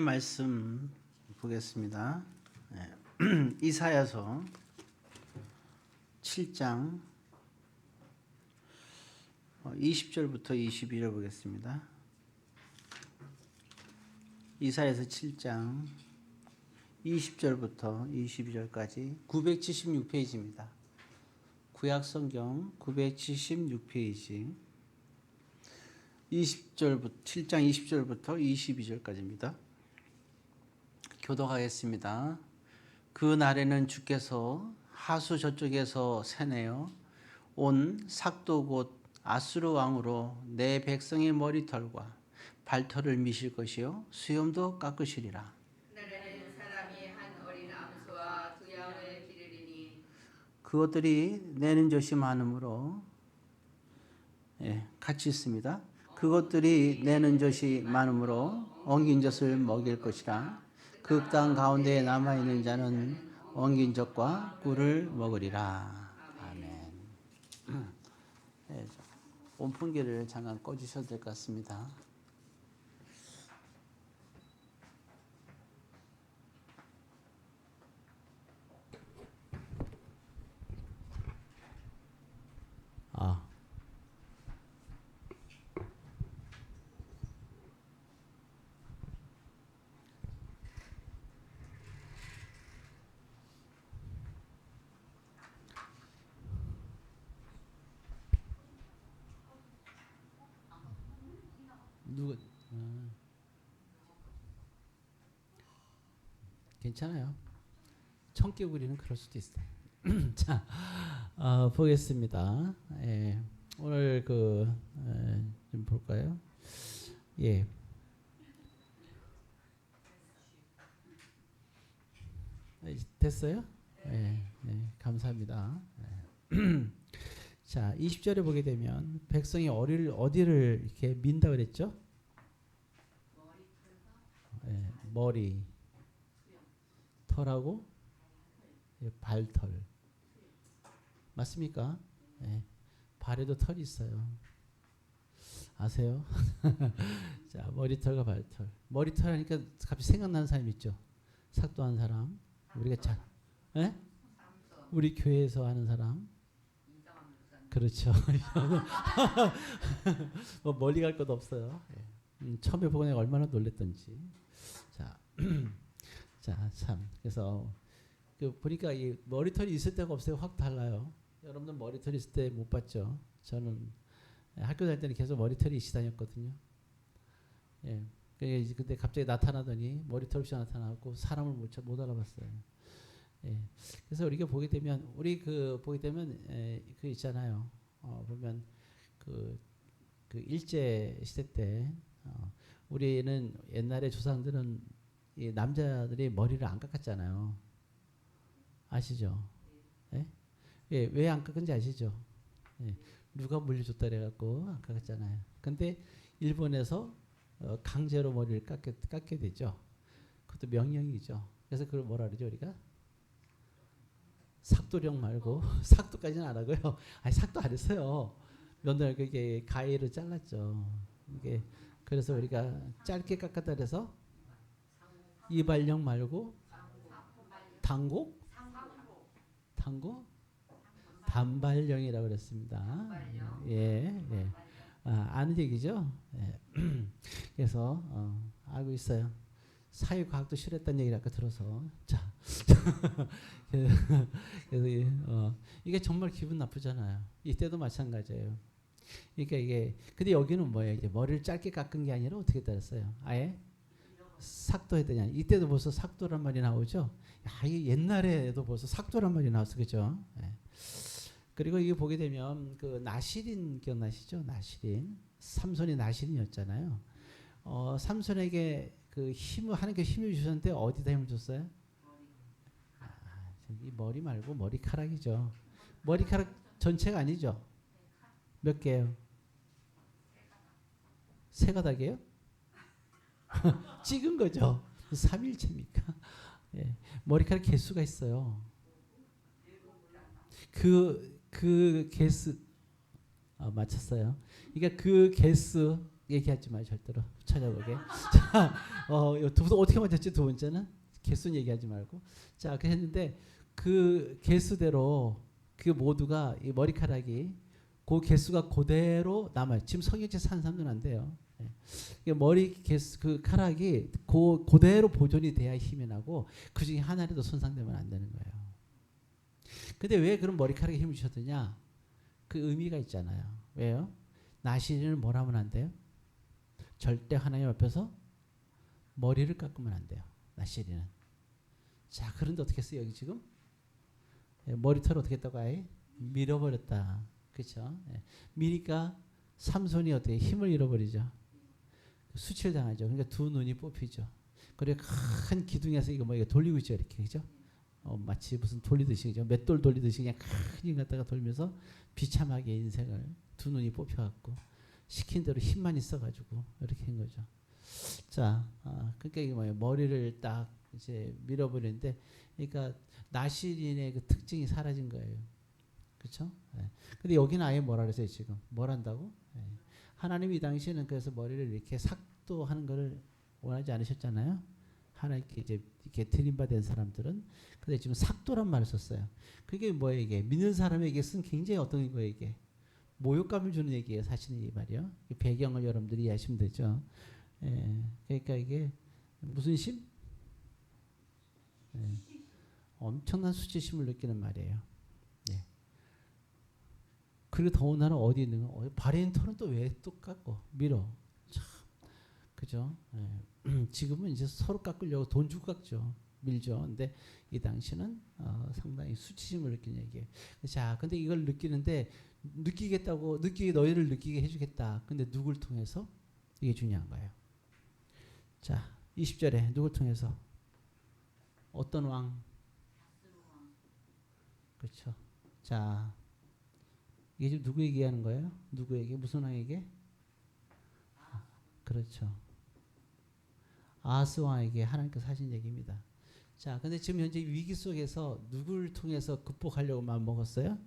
말씀 보겠습니다. 이사야서 7장 20절부터 22절 보겠습니다. 이사야서 7장 20절부터 22절까지 976페이지입니다. 구약성경 976페이지 7장 20절부터 22절까지입니다. 교독하겠습니다. 그 날에는 주께서 하수 저쪽에서 새내어 온 삭도 곧 아수르 왕으로 내 백성의 머리털과 발털을 미실 것이요 수염도 깎으시리라. 그날에는 사람이 한 어린 암소와 두 양을 기르리니 그것들이 내는 젖이 많으므로 같이 있습니다. 그것들이 내는 젖이 많으므로 엉긴 젖을 먹일 것이라. 그 땅 가운데에 남아있는 자는 엉긴 젖과 꿀을 먹으리라. 아멘. 온풍기를 잠깐 꺼주셔도 될 것 같습니다. 괜찮아요. 청개구리는 그럴 수도 있어요. 자, 보겠습니다. 오늘 좀 볼까요? 됐어요? 감사합니다. 자, 20절에 보게 되면 백성이 어디를 이렇게 민다 그랬죠? 머리, 털하고 발털. 맞습니까? 발에도 털이 있어요. 아세요? 자, 머리털과 발털. 머리털 하니까 갑자기 생각나는 사람 있죠? 삭도한 사람. 우리가 우리 교회에서 하는 사람. 그렇죠. 뭐 멀리 갈 것도 없어요. 처음에 보고 내가 얼마나 놀랬던지. 자, 참. 그래서 보니까 이 머리털이 있을 때가 없어요. 확 달라요. 여러분들 머리털이 있을 때 못 봤죠? 저는 학교 다닐 때는 계속 머리털이 있이 다녔거든요. 근데 갑자기 나타나더니 머리털 없이 나타나고 사람을 못 알아봤어요. 그래서 우리가 보게 되면 그 있잖아요. 보면 그 일제 시대 때 우리는 옛날에 조상들은 이 남자들이 머리를 안 깎았잖아요. 아시죠? 왜 안 깎은지 아시죠? 누가 물려줬다 그래갖고 안 깎았잖아요. 근데 일본에서 강제로 머리를 깎게 되죠. 그것도 명령이죠. 그래서 그걸 뭐라 그러죠 우리가? 삭도령 말고 삭도까지는 안 하고요. 아니 삭도 안 했어요. 며느리 그게 가위로 잘랐죠. 이게 그래서 우리가 짧게 깎았다 그래서 이발령 말고 단고 단발령이라고 그랬습니다. 아는 얘기죠. 그래서 알고 있어요. 사회과학도 싫었다는 얘기를 아까 들어서 자 그래서 이게 정말 기분 나쁘잖아요. 이때도 마찬가지예요. 그러니까 이게 근데 여기는 뭐예요? 이제 머리를 짧게 깎은 게 아니라 어떻게 따랐어요? 아예 삭도해야 되냐? 이때도 벌써 삭도란 말이 나오죠. 이 옛날에도 벌써 삭도란 말이 나왔어, 그죠? 그리고 이거 보게 되면 그 나실인 기억나시죠? 나실인 삼손이 나실인이었잖아요. 삼손에게 그 하나님께 힘을 주셨는데 어디다 힘을 줬어요? 이 머리 말고 머리카락이죠. 머리카락 전체가 아니죠. 몇 개요? 세 가닥이에요? 찍은 거죠. 3일체입니까? 머리카락 개수가 있어요. 그 개수 맞췄어요. 그러니까 그 개수 얘기하지 마요 절대로 찾아보게. 자, 어떻게 맞췄지 두 번째는 개수는 얘기하지 말고. 자, 그랬는데 그 개수대로 그 모두가 이 머리카락이 그 개수가 그대로 남아요. 지금 성형제 산 사람들은 안 돼요. 예. 머리 개수 그 카락이 그대로 보존이 돼야 힘이 나고 그 중에 하나라도 손상되면 안 되는 거예요. 근데 왜 그런 머리카락에 힘을 주셨느냐? 그 의미가 있잖아요. 왜요? 나시린은 뭘 하면 안 돼요? 절대 하나님 앞에서 머리를 깎으면 안 돼요. 나시린은. 자, 그런데 어떻게 했어요? 여기 지금 머리털을 어떻게 했다고 아예 밀어버렸다. 그렇죠? 미니까 삼손이 어떻게 힘을 잃어버리죠. 수치를 당하죠. 그러니까 두 눈이 뽑히죠. 그리고 큰 기둥에서 이거 돌리고 있죠. 이렇게 그죠? 마치 무슨 돌리듯이 그죠? 맷돌 돌리듯이 그냥 큰 힘 갖다가 돌면서 비참하게 인생을 두 눈이 뽑혀갖고 시킨 대로 힘만 있어가지고 이렇게 한 거죠. 자, 그러니까 이게 뭐예요? 머리를 딱 이제 밀어버리는데, 그러니까 나시린의 그 특징이 사라진 거예요. 그렇죠? 근데 여기는 아예 뭐라 그랬어요 지금? 뭘 한다고? 하나님이 이 당시에는 그래서 머리를 이렇게 삭도하는 것을 원하지 않으셨잖아요. 하나님께 이제 이렇게 드림받은 사람들은. 근데 지금 삭도란 말을 썼어요. 그게 뭐예요 이게? 믿는 사람에게 쓴 굉장히 어떤 거예요 이게? 모욕감을 주는 얘기예요 사실은 이 말이요. 이 배경을 여러분들이 이해하시면 되죠. 그러니까 이게 무슨 심? 엄청난 수치심을 느끼는 말이에요. 그리고 더군다나 어디 있는 거? 발인 털은 또 왜 또 깎고 밀어? 참, 그죠? 지금은 이제 서로 깎으려고 돈 주고 깎죠. 밀죠. 근데 이 당시는 상당히 수치심을 느낀 얘기예요. 자, 근데 이걸 느끼는데 너희를 느끼게 해주겠다. 근데 누굴 통해서? 이게 중요한 거예요. 자, 20절에 누굴 통해서? 어떤 왕? 그렇죠. 자, 이게 지금 누구 얘기하는 거예요? 누구에게? 무슨 왕에게? 그렇죠. 아하스 왕에게 하나님께서 하신 얘기입니다. 자, 근데 지금 현재 위기 속에서 누구를 통해서 극복하려고 마음 먹었어요?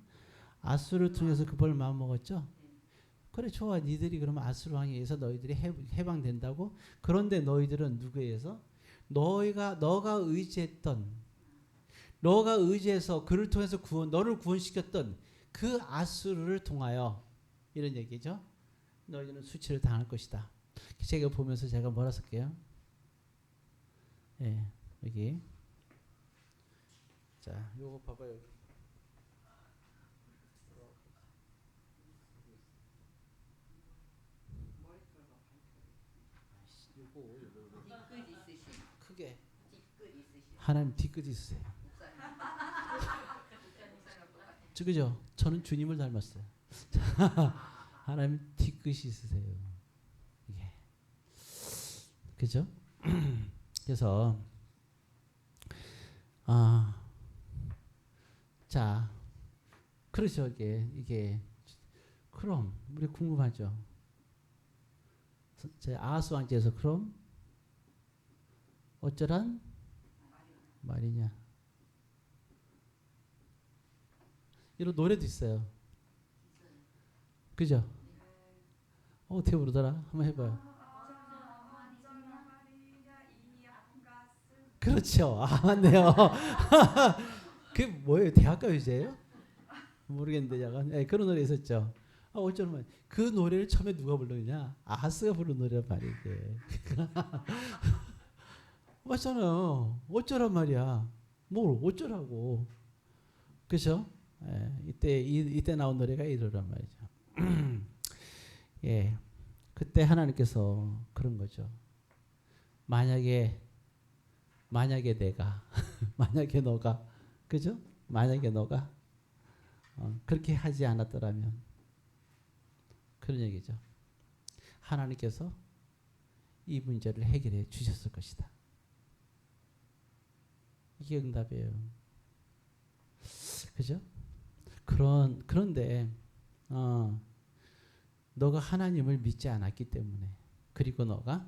아수를 통해서 극복을 마음 먹었죠? 그래, 좋아. 니들이 그러면 아수르 왕에 의해서 너희들이 해방된다고? 그런데 너희들은 누구에 의해서? 너가 의지해서 그를 통해서 너를 구원시켰던 그 아수르를 통하여 이런 얘기죠. 너희들은 수치를 당할 것이다. 제가 보면서 제가 뭐라 쓸게요? 여기. 자, 요거 봐봐요. 크게. 하나님 뒤끝 있으세요. 그죠? 저는 주님을 닮았어요. 하나님 뒤끝이 있으세요. 이게. 그죠? 그래서 자, 그렇죠. 이게 그럼 우리 궁금하죠. 제 아하스 왕제에서 그럼 어쩌란 말이냐. 이런 노래도 있어요. 그죠? 어떻게 부르더라? 한번 해봐요. 그렇죠. 맞네요. 그게 뭐예요? 대학가 유재예요? 모르겠는데 약간 그런 노래 있었죠. 어쩌면 그 노래를 처음에 누가 부르느냐? 아하스가 부른 노래란 말이에요. 맞잖아요. 어쩌란 말이야. 뭘 어쩌라고. 그렇죠? 이때 나온 노래가 이러란 말이죠. 예, 그때 하나님께서 그런 거죠. 만약에 내가 만약에 너가 그죠? 만약에 너가 그렇게 하지 않았더라면 그런 얘기죠. 하나님께서 이 문제를 해결해 주셨을 것이다. 이게 응답이에요. 그죠? 그런데 너가 하나님을 믿지 않았기 때문에, 그리고 너가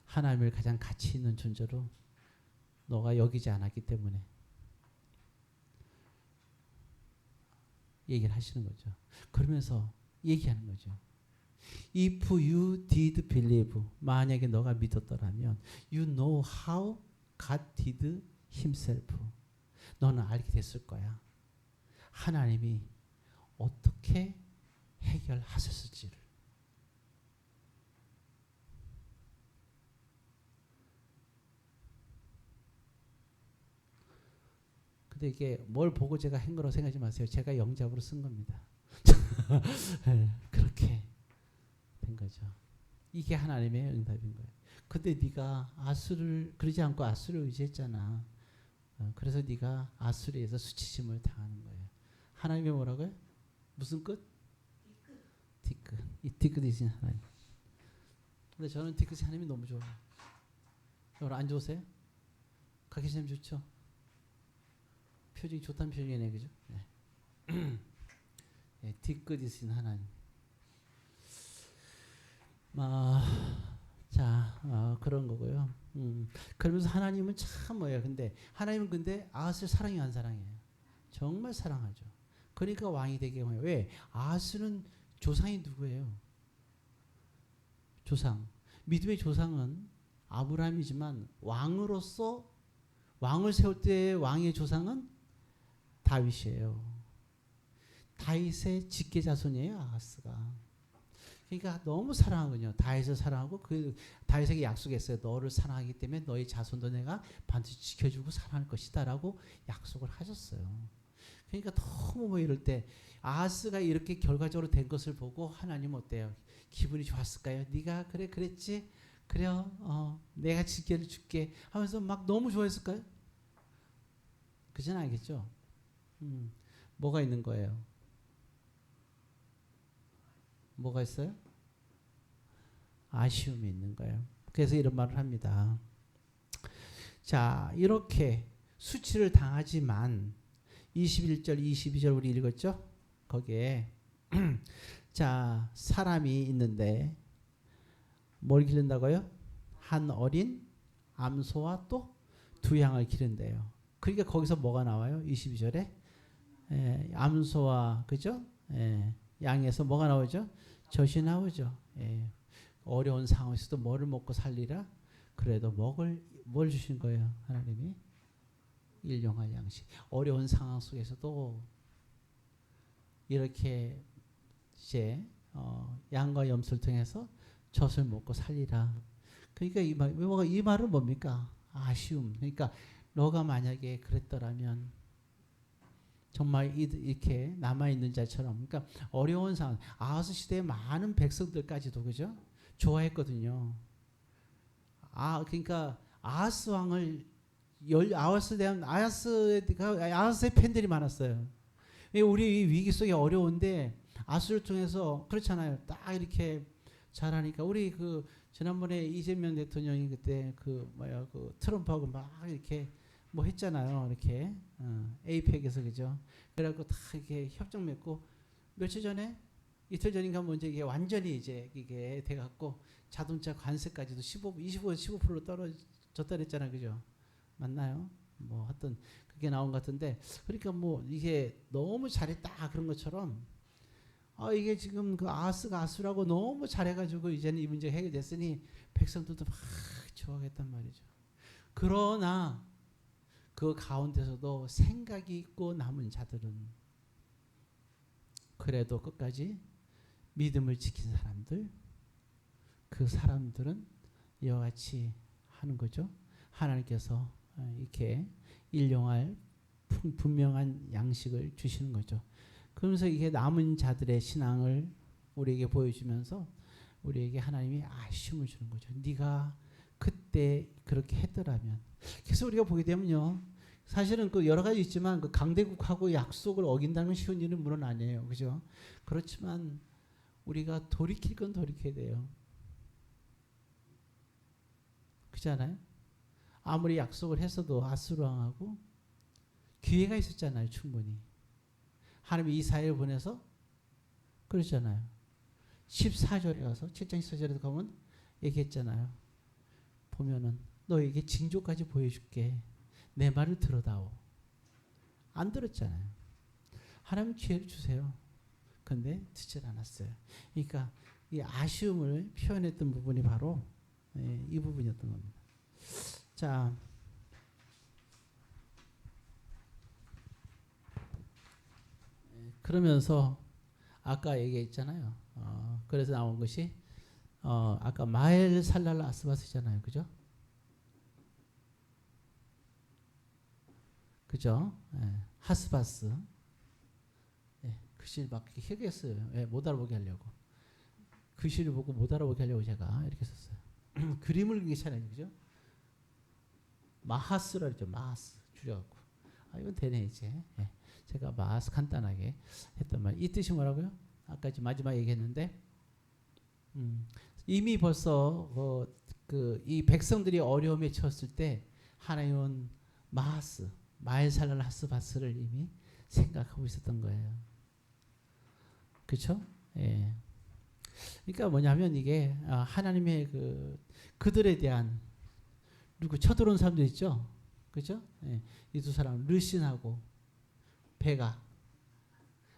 하나님을 가장 가치 있는 존재로 너가 여기지 않았기 때문에 얘기를 하시는 거죠. 그러면서 얘기하는 거죠. If you did believe, 만약에 너가 믿었더라면, you know how God did himself. 너는 알게 됐을 거야. 하나님이 어떻게 해결하셨을지를. 근데 이게 뭘 보고 제가 한 거라고 생각하지 마세요. 제가 영작으로 쓴 겁니다. 네, 그렇게 된 거죠. 이게 하나님의 응답인 거예요. 근데 네가 아수를 그러지 않고 아수를 의지했잖아. 그래서 네가 아수리에서 수치심을 당하는 거예요. 하나님이 뭐라고요? 무슨 끝? 뒤끝. 이 뒤끝이신 하나님. 근데 저는 뒤끝이 하나님이 너무 좋아요. 여러분 안 좋으세요? 가기시면 좋죠? 표정이 좋다는 표정이네, 그죠? 네. 네, 뒤끝이신 하나님. 그런 거고요. 그러면서 하나님은 참 뭐예요? 근데 하나님은 근데 아하스를 사랑한 사랑이에요. 정말 사랑하죠. 그러니까 왕이 되게 해요. 왜? 아하스는 조상이 누구예요? 조상. 믿음의 조상은 아브라함이지만 왕으로서 왕을 세울 때 왕의 조상은 다윗이에요. 다윗의 직계 자손이에요, 아하스가. 그러니까 너무 사랑하거든요. 다윗을 사랑하고 그 다윗에게 약속했어요. 너를 사랑하기 때문에 너의 자손도 내가 반드시 지켜주고 사랑할 것이다라고 약속을 하셨어요. 그러니까 너무 뭐 이럴 때 아하스가 이렇게 결과적으로 된 것을 보고 하나님 어때요? 기분이 좋았을까요? 네가 그래 그랬지? 그래요. 내가 지켜를 줄게 하면서 막 너무 좋아했을까요? 그전 알겠죠? 뭐가 있는 거예요? 뭐가 있어요? 아쉬움이 있는 거예요. 그래서 이런 말을 합니다. 자, 이렇게 수치를 당하지만 21절, 22절 우리 읽었죠? 거기에 자, 사람이 있는데 뭘 기른다고요? 한 어린 암소와 또 두 양을 기른대요. 그러니까 거기서 뭐가 나와요? 22절에 암소와 그죠? 양에서 뭐가 나오죠? 젖이 나오죠. 어려운 상황에서도 뭐를 먹고 살리라? 그래도 뭘 주신 거예요? 하나님이 일용할 양식. 어려운 상황 속에서도 이렇게 이제 양과 염소를 통해서 젖을 먹고 살리라. 그러니까 이 말은 뭡니까? 아쉬움. 그러니까 너가 만약에 그랬더라면 정말 이렇게 남아있는 자처럼 그러니까 어려운 상황 아하스 시대의 많은 백성들까지도 그죠? 좋아했거든요. 그러니까 아하스 왕을 아하스의 팬들이 많았어요. 우리 위기 속에 어려운데 아하스를 통해서 그렇잖아요. 딱 이렇게 잘하니까 우리 지난번에 이재명 대통령이 그때 그 트럼프하고 막 이렇게 뭐 했잖아요. 이렇게 에이펙에서 그죠. 그래갖고 다 이렇게 협정 맺고 며칠 전에 이틀 전인가 먼저 이게 완전히 이제 이게 돼갖고 자동차 관세까지도 15% 떨어졌다 그랬잖아요. 그죠? 맞나요? 뭐 하여튼 그게 나온 것 같은데 그러니까 뭐 이게 너무 잘했다 그런 것처럼 이게 지금 그 아하스가 아수라고 너무 잘해가지고 이제는 이 문제가 해결됐으니 백성들도 막 좋아하겠단 말이죠. 그러나 그 가운데서도 생각이 있고 남은 자들은 그래도 끝까지 믿음을 지킨 사람들, 그 사람들은 이와 같이 하는 거죠. 하나님께서 이렇게 일용할 분명한 양식을 주시는 거죠. 그러면서 이게 남은 자들의 신앙을 우리에게 보여주면서 우리에게 하나님이 아쉬움을 주는 거죠. 네가 그때 그렇게 했더라면. 그래서 우리가 보게 되면요. 사실은 그 여러 가지 있지만 그 강대국하고 약속을 어긴다는 건 쉬운 일은 물론 아니에요. 그죠? 그렇지만 우리가 돌이킬 건 돌이켜야 돼요. 그렇잖아요? 아무리 약속을 했어도 아수르 왕하고 기회가 있었잖아요. 충분히. 하나님이 이사야를 보내서 그러잖아요. 14절에 가서 7장 14절에 가면 얘기했잖아요. 보면은 너에게 징조까지 보여줄게. 내 말을 들어다오. 안 들었잖아요. 하나님 기회를 주세요. 근데 듣질 않았어요. 그러니까 이 아쉬움을 표현했던 부분이 바로 이 부분이었던 겁니다. 자, 그러면서 아까 얘기했잖아요. 그래서 나온 것이 아까 마엘 살랄 아스바스잖아요, 그죠? 그죠? 하스바스. 글씨를 막 이렇게 했어요. 못 알아보게 하려고. 글씨를 보고 못 알아보게 하려고 제가 이렇게 썼어요. 그림을 그리잖아요, 그죠? 마하스라 그러죠. 마하스 줄여갖고. 이건 되네 이제. 제가 마하스 간단하게 했단 말. 이 뜻이 뭐라고요? 아까 지금 마지막 얘기했는데 이미 벌써 이 백성들이 어려움에 처했을 때 하나님은 마하스, 마엘살랄 하스바스를 이미 생각하고 있었던 거예요. 그렇죠? 예. 그러니까 뭐냐면 이게 하나님의 그들에 대한 쳐들어온 사람도 있죠. 그렇죠? 예. 이 두 사람 르신하고 베가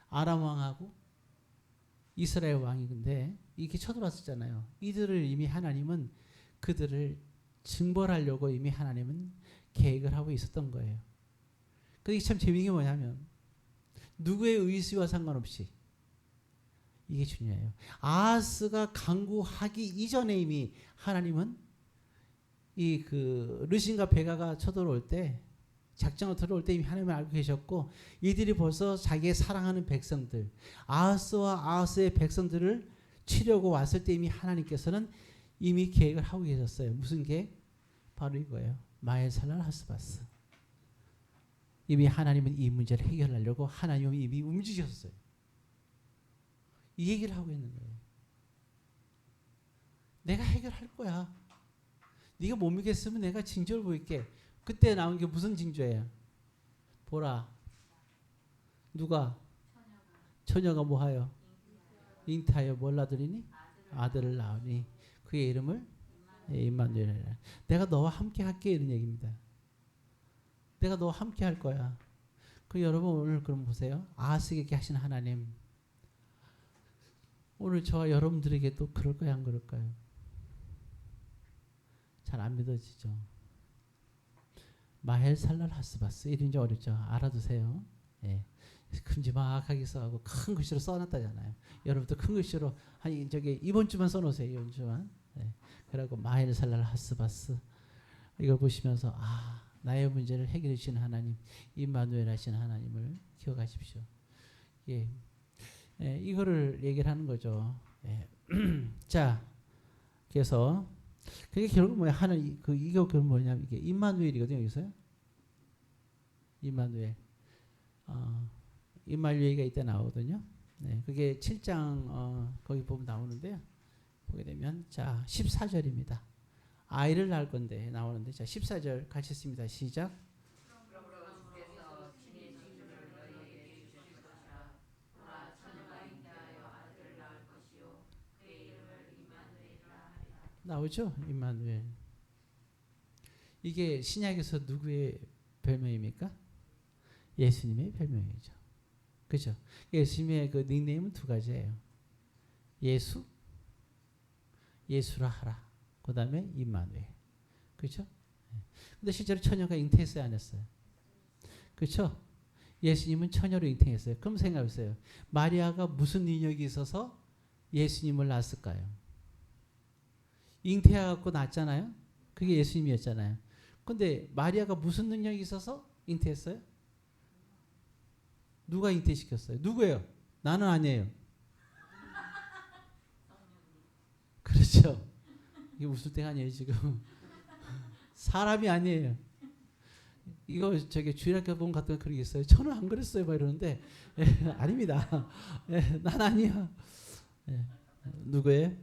아람 왕하고 이스라엘 왕인데 이게 쳐들어왔었잖아요. 이들을 이미 하나님은 그들을 징벌하려고 이미 하나님은 계획을 하고 있었던 거예요. 근데 참 재미있는 게 뭐냐면 누구의 의지와 상관없이 이게 중요해요. 아하스가 강구하기 이전에 이미 하나님은 이 르신과 베가가 쳐들어올 때 작정을 들어올 때 이미 하나님을 알고 계셨고 이들이 벌써 자기의 사랑하는 백성들 아하스와 아하스의 백성들을 치려고 왔을 때 이미 하나님께서는 이미 계획을 하고 계셨어요. 무슨 계획? 바로 이거예요. 마엘살랄 하스바스. 이미 하나님은 이 문제를 해결하려고 하나님은 이미 움직이셨어요. 이 얘기를 하고 있는 거예요. 내가 해결할 거야. 네가 못 믿겠으면 내가 징조를 보일게. 그때 나온 게 무슨 징조예요? 보라. 누가? 처녀가 뭐하여? 잉타하여 뭘 낳으리니? 아들을 낳으니 그의 이름을 임마누엘이라. 내가 너와 함께 할게 이런 얘기입니다. 내가 너와 함께 할 거야. 여러분 오늘 그럼 보세요. 아하스에게 하신 하나님 오늘 저와 여러분들에게도 그럴까요 안 그럴까요? 잘 안 믿어지죠. 마헬살랄 하스바스 이름이 좀 어렵죠. 알아두세요. 예. 큼지막하게 써하고 큰 글씨로 써놨다잖아요. 여러분도 큰 글씨로 이번 주만 써놓으세요. 이번 주만. 예. 그리고 마헬살랄 하스바스 이걸 보시면서 나의 문제를 해결해 주시는 하나님, 임마누엘 하신 하나님을 기억하십시오. 예. 이거를 얘기를 하는 거죠. 예. 자, 그래서 그게 결국 뭐야? 이게 결국 뭐냐면 이게 임마누엘이거든요. 여기서요. 임마누엘. 임마누엘가 이때 나오거든요. 네, 그게 7장 거기 보면 나오는데요. 보게 되면 자 14절입니다. 아이를 낳을 건데 나오는데 자 14절 같이 씁니다. 시작. 나오죠? 임마누엘. 이게 신약에서 누구의 별명입니까? 예수님의 별명이죠. 그죠? 예수님의 그 닉네임은 두 가지예요. 예수, 예수라 하라. 그 다음에 임마누엘. 그죠? 근데 실제로 처녀가 잉태했어요, 안 했어요? 그죠? 예수님은 처녀로 잉태했어요. 그럼 생각해보세요. 마리아가 무슨 능력이 있어서 예수님을 낳았을까요? 잉태해갖고 낳았잖아요. 그게 예수님이었잖아요. 근데 마리아가 무슨 능력이 있어서 잉태했어요? 누가 잉태시켰어요? 누구예요? 나는 아니에요. 그렇죠. 이게 웃을 때가 아니에요 지금. 사람이 아니에요. 이거 주일학교 본 같은 거 그러겠어요. 저는 안 그랬어요. 막 이러는데 아닙니다. 난 아니야. 누구예요?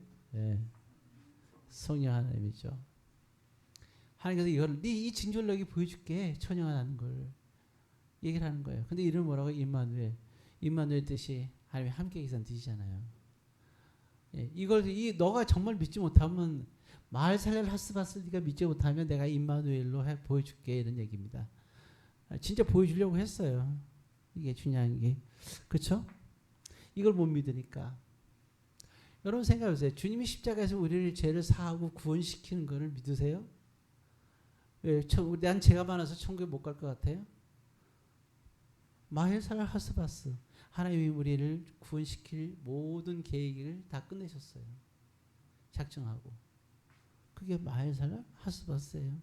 성령 하나님이죠. 하나님께서 이 징조를 너에게 보여줄게. 처녀가 나는 걸 얘기를 하는 거예요. 근데 이름은 뭐라고? 임마누엘. 임마누엘 뜻이 하나님이 함께 계시다는 뜻이잖아요. 이걸 너가 정말 믿지 못하면 마엘살랄 하스바스 네가 믿지 못하면 내가 임마누엘로 보여줄게 이런 얘기입니다. 진짜 보여주려고 했어요. 이게 중요한 게 그렇죠? 이걸 못 믿으니까 여러분 생각해보세요. 주님이 십자가에서 우리를 죄를 사하고 구원시키는 것을 믿으세요? 왜? 난 죄가 많아서 천국에 못 갈 것 같아요? 마헬살 하스바스. 하나님이 우리를 구원시킬 모든 계획을 다 끝내셨어요. 작정하고. 그게 마헬살 하스바스예요.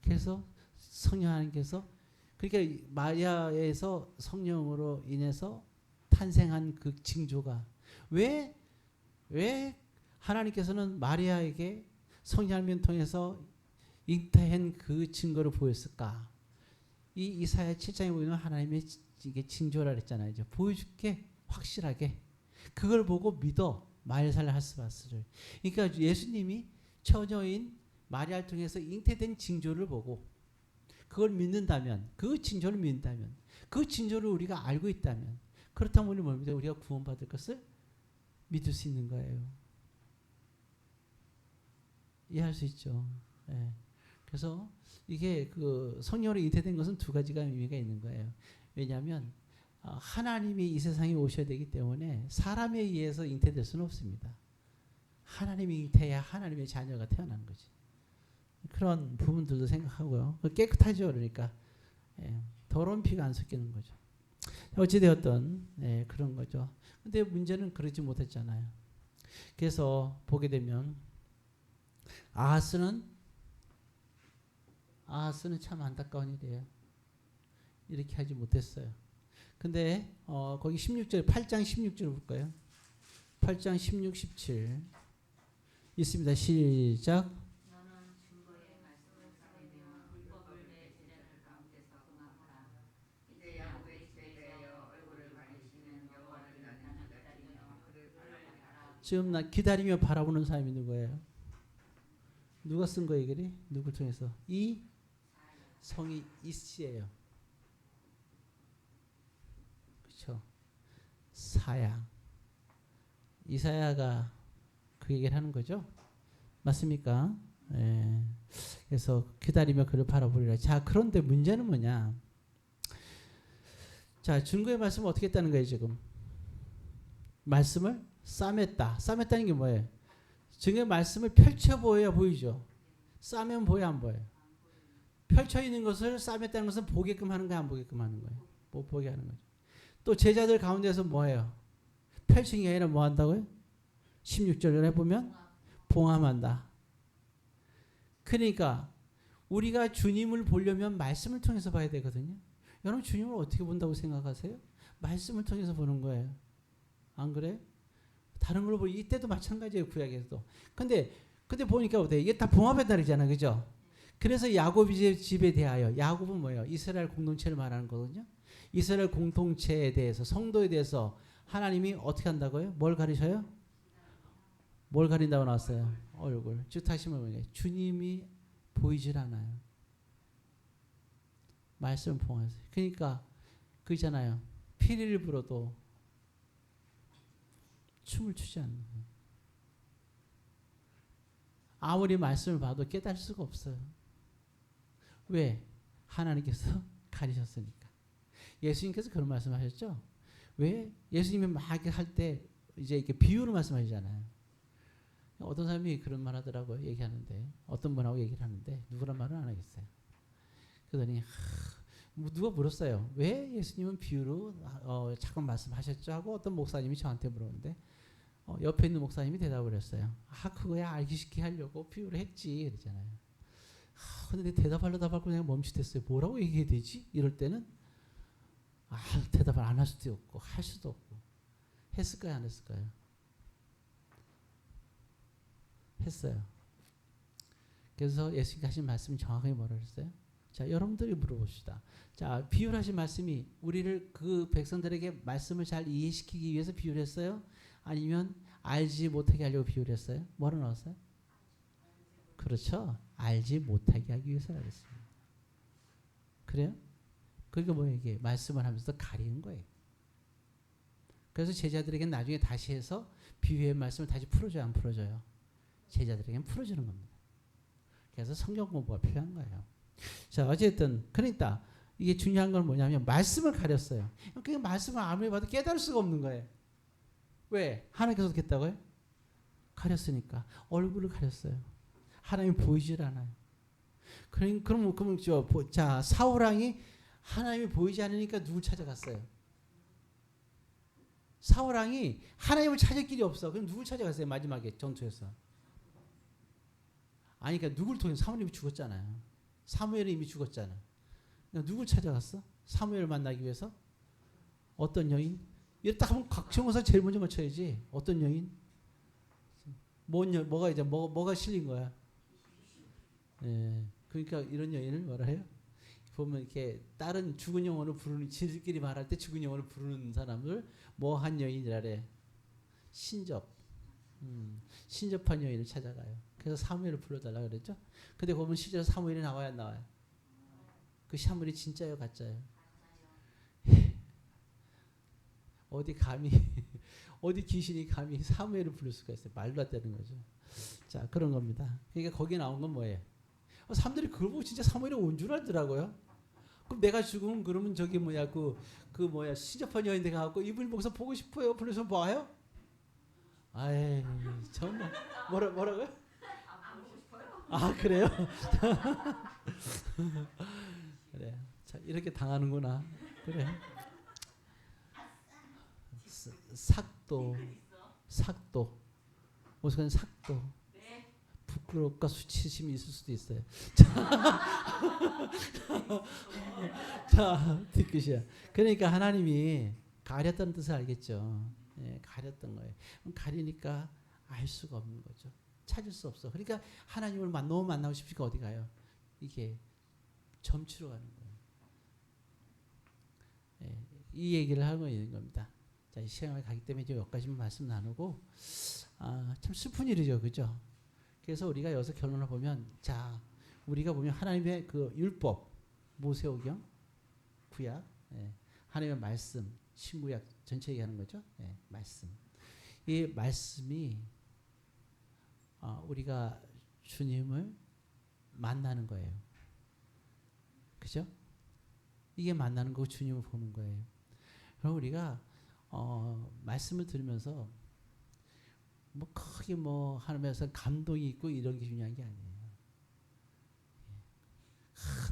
그래서 성령 하나님께서 그러니까 마리아에서 성령으로 인해서 탄생한 그 징조가 왜 하나님께서는 마리아에게 성령 하나님을 통해서 잉태한 그 증거를 보였을까? 이 이사야 7장에 보이는 하나님의 이게 징조라 그랬잖아요. 이제 보여줄게 확실하게 그걸 보고 믿어 마리아를 하스바스를. 그러니까 예수님이 처녀인 마리아를 통해서 잉태된 징조를 보고 그걸 믿는다면 그 징조를 믿는다면 그 징조를 우리가 알고 있다면 그렇다면 우리 뭡니까? 우리가 구원받을 것을 믿을 수 있는 거예요. 이해할 수 있죠. 예. 그래서 이게 그 성령으로 잉태된 것은 두 가지가 의미가 있는 거예요. 왜냐하면 하나님이 이 세상에 오셔야 되기 때문에 사람에 의해서 잉태될 수는 없습니다. 하나님이 잉태해야 하나님의 자녀가 태어나는 거지. 그런 부분들도 생각하고요. 깨끗하죠. 그러니까 더러운 피가 안 섞이는 거죠. 어찌되었든 그런 거죠. 근데 문제는 그러지 못했잖아요. 그래서 보게 되면 아하스는 참 안타까운 일이에요. 이렇게 하지 못했어요. 근데 거기 16절 8장 16절 볼까요? 8장 16, 17 있습니다. 시작. 너는 증거의 말씀을 사내며 불법을 내 제자들 가운데서 응하라. 이제 야곱의 집에 대하여 얼굴을 가리시는 여호와를 나는 기다리며 그를 바라보라. 지금 나 기다리며 바라보는 사람이 누구예요? 누가 쓴 거예요, 글이? 누굴 통해서? 이 성이 이씨예요. 그렇죠? 사야. 이사야가 그 얘기를 하는 거죠. 맞습니까? 예. 그래서 기다리며 그를 바라보리라. 자, 그런데 문제는 뭐냐? 자, 증거의 말씀을 어떻게 했다는 거예요, 지금? 말씀을 싸맸다. 싸맸다는 게 뭐예요? 증거의 말씀을 펼쳐 보여야 보이죠. 싸면 보여, 안 보여요? 펼쳐 있는 것을 싸맸다는 것은 보게끔 하는 거야, 안 보게끔 하는 거예요? 못 보게 하는 거죠. 또 제자들 가운데서 뭐예요? 펼치는 게 아니라 뭐 한다고요? 16절을 해보면 봉함한다. 그러니까 우리가 주님을 보려면 말씀을 통해서 봐야 되거든요. 여러분 주님을 어떻게 본다고 생각하세요? 말씀을 통해서 보는 거예요. 안 그래요? 다른 걸로 보니 이때도 마찬가지예요. 구약에서도. 근데 보니까 어때요? 이게 다 봉합의 달이잖아요. 그죠? 그래서 야곱의 집에 대하여 야곱은 뭐예요? 이스라엘 공동체를 말하는 거거든요. 이스라엘 공동체에 대해서 성도에 대해서 하나님이 어떻게 한다고요? 뭘 가리셔요? 뭘 가린다고 나왔어요? 얼굴. 즉 다시 말하면 주님이 보이질 않아요. 말씀 봉하세요. 그러니까 그잖아요. 피리를 불어도 춤을 추지 않는 거예요. 아무리 말씀을 봐도 깨달을 수가 없어요. 왜? 하나님께서 가리셨으니까. 예수님께서 그런 말씀하셨죠. 왜? 예수님이 막 할 때 이제 이렇게 비유로 말씀하시잖아요. 어떤 사람이 그런 말 하더라고요. 얘기하는데 어떤 분하고 얘기를 하는데 누구란 말은 안 하겠어요. 그러더니 누가 물었어요. 왜 예수님은 비유로 잠깐 말씀하셨죠? 하고 어떤 목사님이 저한테 물었는데 옆에 있는 목사님이 대답을 했어요. 그거야 알기 쉽게 하려고 비유를 했지. 그러잖아요. 근데 대답하려다 말고 그냥 멈칫했어요. 뭐라고 얘기해야 되지? 이럴 때는 대답을 안 할 수도 없고 할 수도 없고 했을까요? 안 했을까요? 했어요. 그래서 예수님이 하신 말씀이 정확하게 뭐라 그랬어요? 자, 여러분들이 물어봅시다. 자, 비유를 하신 말씀이 우리를 그 백성들에게 말씀을 잘 이해시키기 위해서 비유를 했어요? 아니면 알지 못하게 하려고 비유를 했어요? 뭐라 나왔어요? 그렇죠. 알지 못하게 하기 위해서 그랬습니다. 그래요? 그러니까 뭐예요? 이게 말씀을 하면서 가리는 거예요. 그래서 제자들에게는 나중에 다시 해서 비유의 말씀을 다시 풀어줘요? 안 풀어줘요? 제자들에게는 풀어주는 겁니다. 그래서 성경 공부가 필요한 거예요. 자, 어쨌든 그러니까 이게 중요한 건 뭐냐면 말씀을 가렸어요. 그 말씀을 아무리 봐도 깨달을 수가 없는 거예요. 왜? 하나님께서 어떻게 했다고요? 가렸으니까 얼굴을 가렸어요. 하나님이 보이질 않아요. 그럼 자 사울 왕이 하나님이 보이지 않으니까 누굴 찾아갔어요? 사울 왕이 하나님을 찾을 길이 없어. 그럼 누굴 찾아갔어요? 마지막에 전투에서. 아니 그러니까 누굴 통해 사무엘이 죽었잖아요. 사무엘이 이미 죽었잖아. 그러니까 누굴 찾아갔어? 사무엘을 만나기 위해서? 어떤 여인? 이렇게 딱 하면 각성어사 제일 먼저 맞춰야지. 어떤 여인? 뭐가 실린 거야? 예. 그러니까 이런 여인을 뭐라 해요? 보면 이렇게 다른 죽은 영혼을 부르는 지들끼리 말할 때 죽은 영혼을 부르는 사람을 뭐한 여인이라래. 신접. 신접한 여인을 찾아가요. 그래서 사무엘을 불러달라 그랬죠. 근데 보면 실제로 사무엘이 나와야 안 나와요. 그 사무엘이 진짜요, 가짜요? 어디 감히 어디 귀신이 감히 사무엘을 부를 수가 있어요. 말도 안 되는 거죠. 자 그런 겁니다. 그러니까 거기에 나온 건 뭐예요? 사람들이 그걸 보고 진짜 사무엘이 온 줄 알더라고요. 그럼 내가 죽으면 그러면 저기 뭐야 그 뭐야 시접한 여인 내가 갖고 이분이 거기서 보고 싶어요. 불러서 봐요? 아이 정말 뭐라고요? 안 보고 싶어요? 아 그래요? 그래. 자 이렇게 당하는구나. 그래. 삭도 무슨 삭도 부끄럽과 수치심이 있을 수도 있어요. 자 뒤끝이야. 그러니까 하나님이 가렸다는 뜻을 알겠죠. 예, 가렸던 거예요. 가리니까 알 수가 없는 거죠. 찾을 수 없어. 그러니까 하나님을 너무 만나고 싶으니까 어디 가요? 이게 점치러 가는 거예요. 예, 이 얘기를 하고 있는 겁니다. 자, 이 시간을 가기 때문에 이제 여기까지만 말씀 나누고 참 슬픈 일이죠, 그죠? 그래서 우리가 여기서 결론을 보면 자, 우리가 보면 하나님의 그 율법, 모세오경, 구약, 예, 하나님의 말씀, 신구약 전체 얘기하는 거죠. 예, 말씀. 이 말씀이 우리가 주님을 만나는 거예요. 그죠? 이게 만나는 거고 주님을 보는 거예요. 그럼 우리가 말씀을 들으면서 뭐 크게 뭐 하면서 감동이 있고 이런 게 중요한 게 아니에요.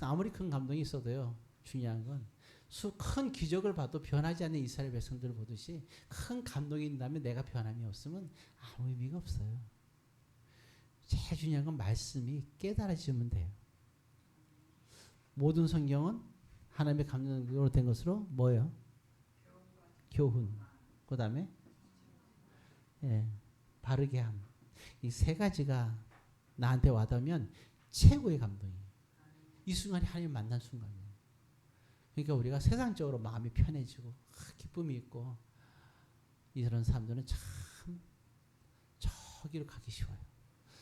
아무리 큰 감동이 있어도요. 중요한 건 큰 기적을 봐도 변하지 않는 이스라엘 백성들을 보듯이 큰 감동이 있다면 내가 변함이 없으면 아무 의미가 없어요. 제일 중요한 건 말씀이 깨달아지면 돼요. 모든 성경은 하나님의 감동으로 된 것으로 뭐예요? 교훈. 그 다음에 바르게 함. 이 세 가지가 나한테 와닿으면 최고의 감동이에요. 이 순간이 하나님 만난 순간이에요. 그러니까 우리가 세상적으로 마음이 편해지고 기쁨이 있고 이런 사람들은 참 저기로 가기 쉬워요.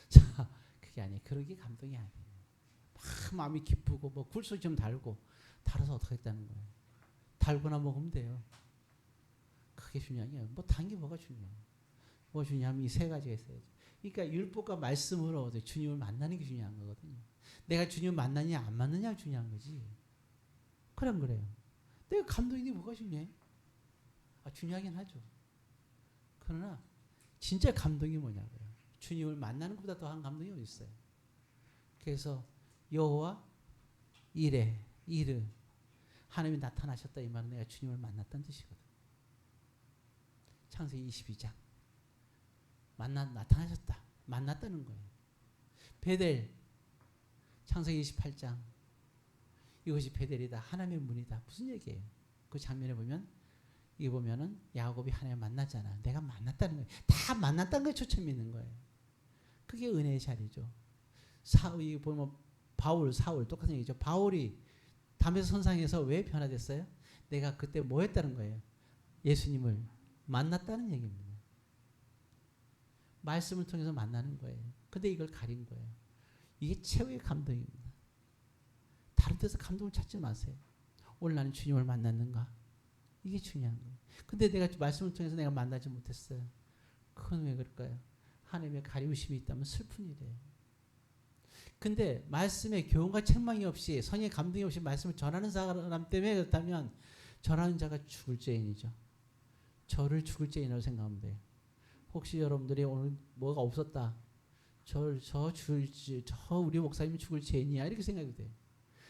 자, 그게 아니에요. 그러기 감동이 아니에요. 막 마음이 기쁘고 뭐 굴소리 좀 달고 달아서 어떻게 했다는 거예요. 달고나 먹으면 돼요. 그게 중요한 게 뭐 단 게 뭐가 중요해요. 뭐 중요하면 이 세 가지가 있어야죠. 그러니까 율법과 말씀으로 주님을 만나는 게 중요한 거거든요. 내가 주님을 만나느냐 안 만나느냐가 중요한 거지. 그럼 그래요. 내가 감동이 뭐가 중요해? 중요하긴 하죠. 그러나 진짜 감동이 뭐냐고요. 주님을 만나는 것보다 더한 감동이 어디 있어요. 그래서 여호와 이르 하나님이 나타나셨다 이 말은 내가 주님을 만났다는 뜻이거든. 창세기 22장 나타나셨다. 만났다는 거예요. 베델 창세기 28장 이것이 베델이다. 하나님의 문이다. 무슨 얘기예요? 그 장면에 보면 이게 보면은 야곱이 하나님 만났잖아. 내가 만났다는 거예요. 다 만났다는 거에 초점이 있는 거예요. 그게 은혜의 자리죠. 사울 보면 사울 똑같은 얘기죠. 바울이 담에서 선상에서 왜 변화됐어요? 내가 그때 뭐 했다는 거예요? 예수님을 만났다는 얘기입니다. 말씀을 통해서 만나는 거예요. 근데 이걸 가린 거예요. 이게 최후의 감동입니다. 다른 데서 감동을 찾지 마세요. 오늘 나는 주님을 만났는가? 이게 중요한 거예요. 근데 내가 말씀을 통해서 내가 만나지 못했어요. 그건 왜 그럴까요? 하나님의 가리우심이 있다면 슬픈 일이에요. 근데 말씀에 교훈과 책망이 없이 성의 감동이 없이 말씀을 전하는 사람 때문에 그렇다면 전하는 자가 죽을 죄인이죠. 저를 죽을 죄인이라고 생각하면 돼요. 혹시 여러분들이 오늘 뭐가 없었다. 저 우리 목사님 죽을 죄인이야 이렇게 생각이 돼요.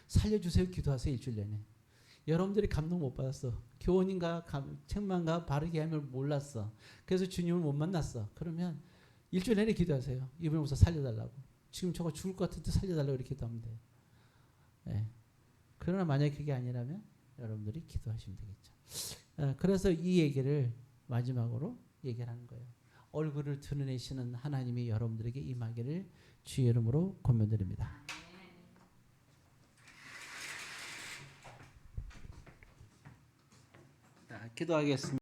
살려주세요 기도하세요 일주일 내내. 여러분들이 감동 못 받았어. 교원인가 책망가 바르게 하면 몰랐어. 그래서 주님을 못 만났어. 그러면 일주일 내내 기도하세요. 이분을 목사 살려달라고. 지금 저거 죽을 것 같은데 살려달라고 이렇게 기도하면 돼요. 네. 그러나 만약에 그게 아니라면 여러분들이 기도하시면 되겠죠. 그래서 이 얘기를 마지막으로 얘기를 하는 거예요. 얼굴을 드러내시는 하나님이 여러분들에게 임하기를 주의 이름으로 권면드립니다. 기도하겠습니다.